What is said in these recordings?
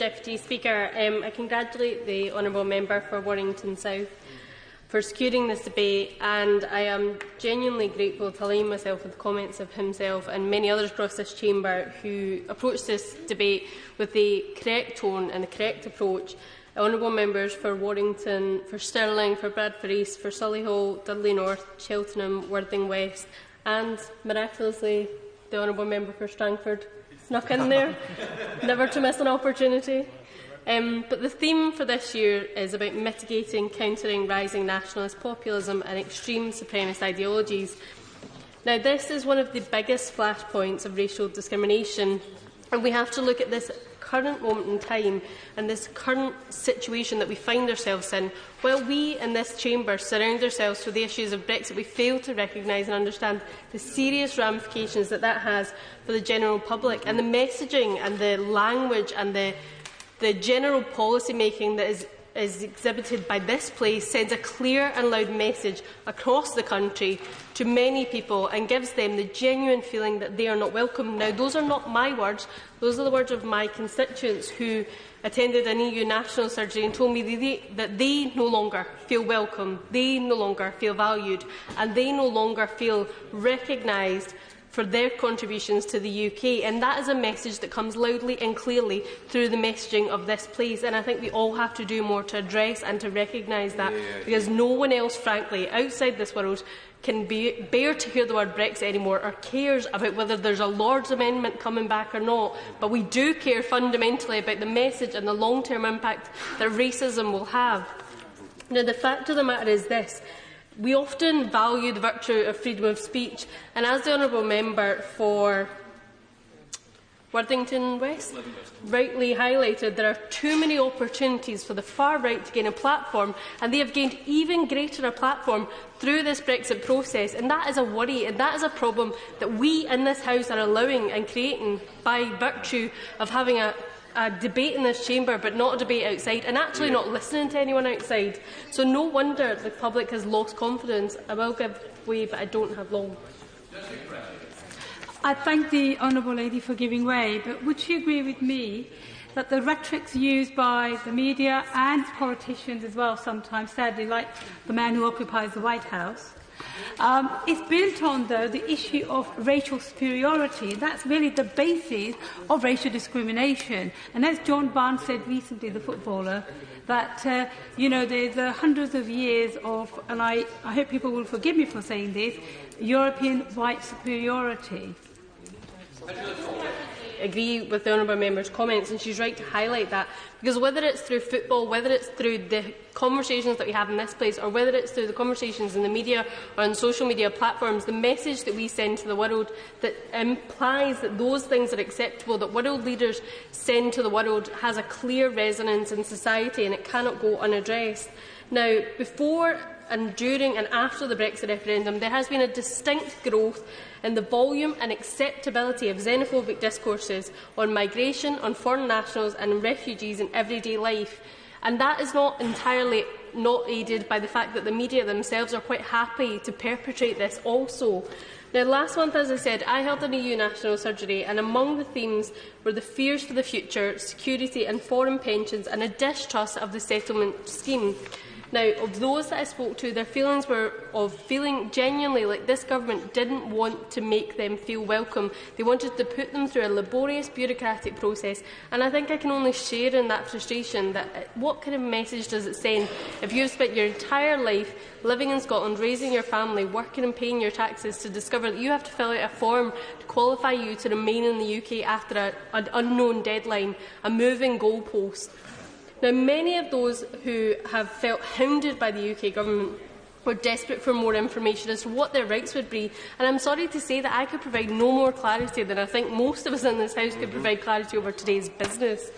Deputy Speaker. I congratulate the Honourable Member for Warrington South for securing this debate, and I am genuinely grateful to align myself with the comments of himself and many others across this chamber who approached this debate with the correct tone and the correct approach. Honourable Members for Warrington, for Stirling, for Bradford East, for Solihull, Dudley North, Cheltenham, Worthing West, and miraculously the Honourable Member for Strangford snuck in there, never to miss an opportunity. But the theme for this year is about mitigating, countering rising nationalist populism and extreme supremacist ideologies. Now, this is one of the biggest flashpoints of racial discrimination, and we have to look at this current moment in time and this current situation that we find ourselves in. While we in this chamber surround ourselves with the issues of Brexit, we fail to recognise and understand the serious ramifications that has for the general public, and the messaging and the language and the general policy making that is exhibited by this place sends a clear and loud message across the country to many people and gives them the genuine feeling that they are not welcome. Now, those are not my words, those are the words of my constituents who attended an EU national surgery and told me that they no longer feel welcome, they no longer feel valued, and they no longer feel recognised for their contributions to the UK, and that is a message that comes loudly and clearly through the messaging of this place, and I think we all have to do more to address and to recognise that, because no one else, frankly, outside this world can bear to hear the word Brexit anymore or cares about whether there's a Lord's Amendment coming back or not, but we do care fundamentally about the message and the long-term impact that racism will have. Now, the fact of the matter is this: we often value the virtue of freedom of speech, and as the Honourable Member for Worthington West rightly highlighted, there are too many opportunities for the far right to gain a platform, and they have gained even greater a platform through this Brexit process, and that is a worry, and that is a problem that we in this House are allowing and creating by virtue of having a debate in this chamber but not a debate outside, and actually not listening to anyone outside. So no wonder the public has lost confidence. I will give way, but I don't have long. I thank the Honourable Lady for giving way, but would she agree with me that the rhetorics used by the media and politicians as well sometimes, sadly, like the man who occupies the White House, is built on, though, the issue of racial superiority? That's really the basis of racial discrimination. And as John Barnes said recently, the footballer, that there's hundreds of years of, and I hope people will forgive me for saying this, European white superiority. Agree with the Honourable Member's comments, and she's right to highlight that, because whether it's through football, whether it's through the conversations that we have in this place, or whether it's through the conversations in the media or on social media platforms, the message that we send to the world that implies that those things are acceptable, that world leaders send to the world, has a clear resonance in society, and it cannot go unaddressed. Now, before and during and after the Brexit referendum, there has been a distinct growth in the volume and acceptability of xenophobic discourses on migration, on foreign nationals and refugees in everyday life. And that is not entirely not aided by the fact that the media themselves are quite happy to perpetrate this also. Now, last month, as I said, I held an EU national surgery, and among the themes were the fears for the future, security and foreign pensions, and a distrust of the settlement scheme. Now, of those that I spoke to, their feelings were of feeling genuinely like this government didn't want to make them feel welcome. They wanted to put them through a laborious bureaucratic process, and I think I can only share in that frustration that what kind of message does it send if you have spent your entire life living in Scotland, raising your family, working and paying your taxes, to discover that you have to fill out a form to qualify you to remain in the UK after an unknown deadline, a moving goalpost. Now, many of those who have felt hounded by the UK government were desperate for more information as to what their rights would be, and I'm sorry to say that I could provide no more clarity than I think most of us in this House could provide clarity over today's business.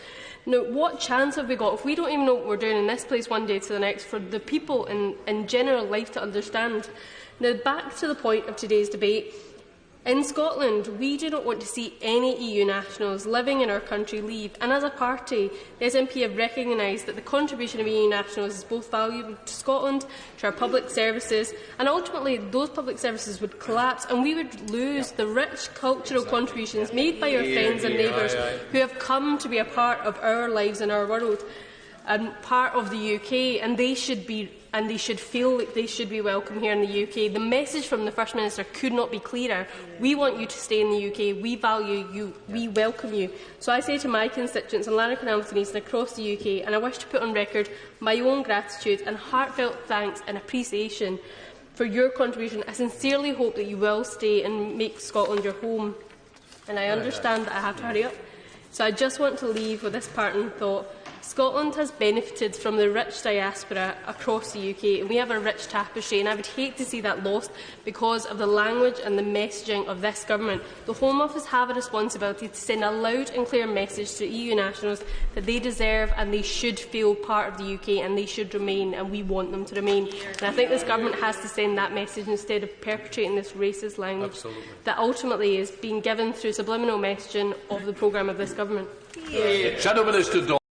Now, what chance have we got, if we don't even know what we're doing in this place one day to the next, for the people in general life to understand? Now, back to the point of today's debate. In Scotland, we do not want to see any EU nationals living in our country leave, and as a party, the SNP have recognised that the contribution of EU nationals is both valuable to Scotland, to our public services, and ultimately those public services would collapse and we would lose the rich cultural contributions made by our friends and neighbours who have come to be a part of our lives and our world and part of the UK, and they should feel like they should be welcome here in the UK. The message from the First Minister could not be clearer. We want you to stay in the UK. We value you. We welcome you. So I say to my constituents in Lanark and Hamilton East and across the UK, and I wish to put on record my own gratitude and heartfelt thanks and appreciation for your contribution. I sincerely hope that you will stay and make Scotland your home. And I understand that I have to hurry up. So I just want to leave with this parting thought. Scotland has benefited from the rich diaspora across the UK, and we have a rich tapestry, and I would hate to see that lost because of the language and the messaging of this government. The Home Office have a responsibility to send a loud and clear message to EU nationals that they deserve and they should feel part of the UK and they should remain, and we want them to remain. And I think this government has to send that message instead of perpetrating this racist language that ultimately is being given through subliminal messaging of the programme of this government. Shadow Minister